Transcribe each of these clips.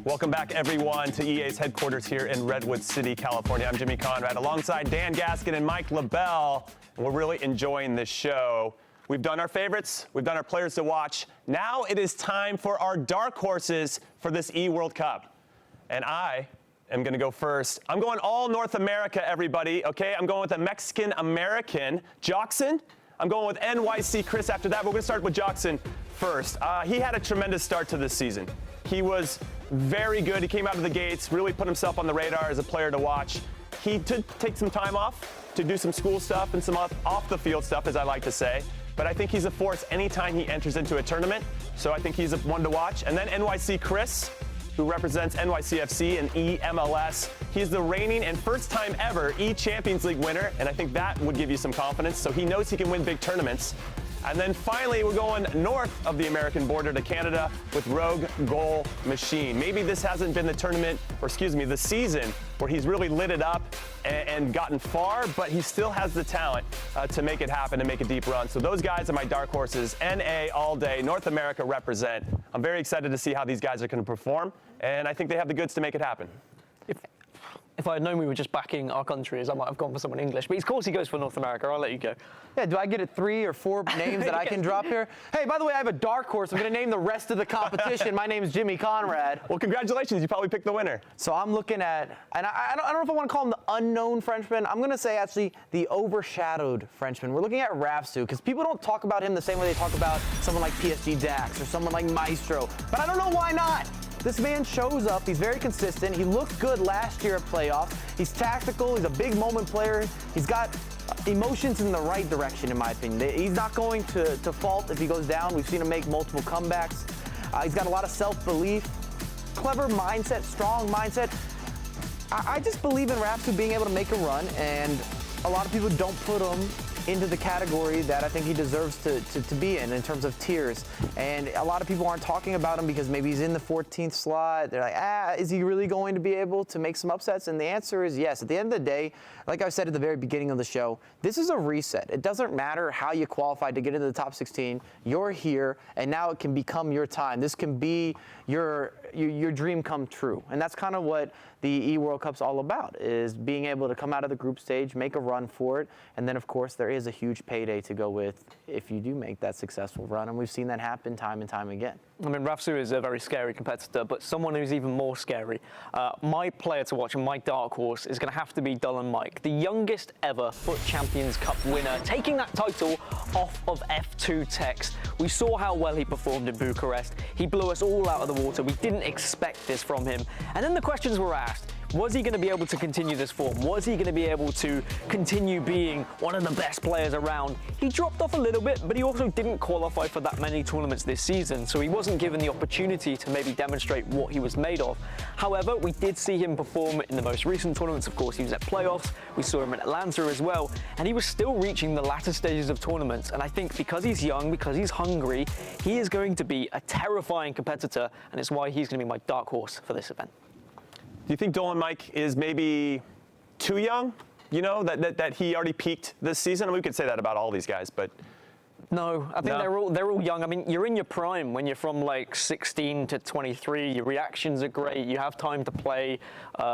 Welcome back, everyone, to EA's headquarters here in Redwood City, California. I'm Jimmy Conrad, alongside Dan Gaskin and Mike LaBelle, and we're really enjoying this show. We've done our favorites. We've done our players to watch. Now it is time for our dark horses for this eWorld Cup. And I am going to go first. I'm going all North America, everybody, okay? I'm going with a Mexican-American, Joxon. I'm going with NYC Chris after that. We're going to start with Joxon first. He had a tremendous start to this season. He was very good. He came out of the gates, really put himself on the radar as a player to watch. He did take some time off to do some school stuff and some off-the-field stuff, as I like to say. But I think he's a force anytime he enters into a tournament. So I think he's one to watch. And then NYC Chris, who represents NYCFC and eMLS. He's the reigning and first time ever E-Champions League winner, and I think that would give you some confidence. So he knows he can win big tournaments. And then finally, we're going north of the American border to Canada with Rogue Goal Machine. Maybe this hasn't been the tournament, or excuse me, the season where he's really lit it up and gotten far, but he still has the talent to make it happen and make a deep run. So those guys are my dark horses. NA all day, North America represent. I'm very excited to see how these guys are going to perform, and I think they have the goods to make it happen. If I had known we were just backing our countries, I might have gone for someone English. But of course he goes for North America. I'll let you go. Yeah, do I get 3 or 4 names that I can drop here? Hey, by the way, I have a dark horse. I'm going to name the rest of the competition. My name is Jimmy Conrad. Well, congratulations. You probably picked the winner. So I'm looking at, and I don't know if I want to call him the unknown Frenchman. I'm going to say, actually, the overshadowed Frenchman. We're looking at Rafsu, because people don't talk about him the same way they talk about someone like PSG Dax or someone like Maestro. But I don't know why not. This man shows up, he's very consistent, he looked good last year at playoffs, he's tactical, he's a big moment player, he's got emotions in the right direction in my opinion. He's not going to fault if he goes down. We've seen him make multiple comebacks. He's got a lot of self-belief, clever mindset, strong mindset. I just believe in Rafsu being able to make a run, and a lot of people don't put him into the category that I think he deserves to be in terms of tiers. And a lot of people aren't talking about him because maybe he's in the 14th slot. They're like, is he really going to be able to make some upsets? And the answer is yes. At the end of the day, like I said at the very beginning of the show, this is a reset. It doesn't matter how you qualified to get into the top 16. You're here, and now it can become your time. This can be your dream come true. And that's kind of what the eWorld Cup's all about, is being able to come out of the group stage, make a run for it, and then, of course, there is a huge payday to go with if you do make that successful run, and we've seen that happen time and time again. I mean, Rafsu is a very scary competitor, but someone who's even more scary. My player to watch and my dark horse is going to have to be Dull and Mike, the youngest ever FUT Champions Cup winner, taking that title off of F2 Tex. We saw how well he performed in Bucharest. He blew us all out of the water. We didn't expect this from him. And then the questions were asked. Was he going to be able to continue this form? Was he going to be able to continue being one of the best players around? He dropped off a little bit, but he also didn't qualify for that many tournaments this season, so he wasn't given the opportunity to maybe demonstrate what he was made of. However, we did see him perform in the most recent tournaments. Of course, he was at playoffs. We saw him in Atlanta as well, and he was still reaching the latter stages of tournaments. And I think because he's young, because he's hungry, he is going to be a terrifying competitor, and it's why he's going to be my dark horse for this event. Do you think Dolan Mike is maybe too young? You know, that he already peaked this season? We could say that about all these guys, but... No, I think they're all young. I mean, you're in your prime when you're from like 16 to 23. Your reactions are great. You have time to play.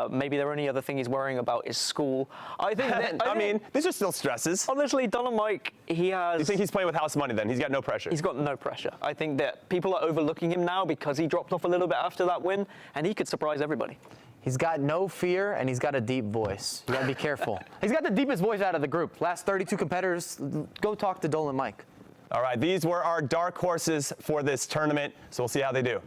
Maybe the only other thing he's worrying about is school. I think. I mean, these are still stresses. Honestly, Dull and Mike, he has. You think he's playing with house money then? He's got no pressure. He's got no pressure. I think that people are overlooking him now because he dropped off a little bit after that win, and he could surprise everybody. He's got no fear, and he's got a deep voice. You gotta be careful. He's got the deepest voice out of the group. Last 32 competitors. Go talk to Dolan Mike. All right, these were our dark horses for this tournament, so we'll see how they do.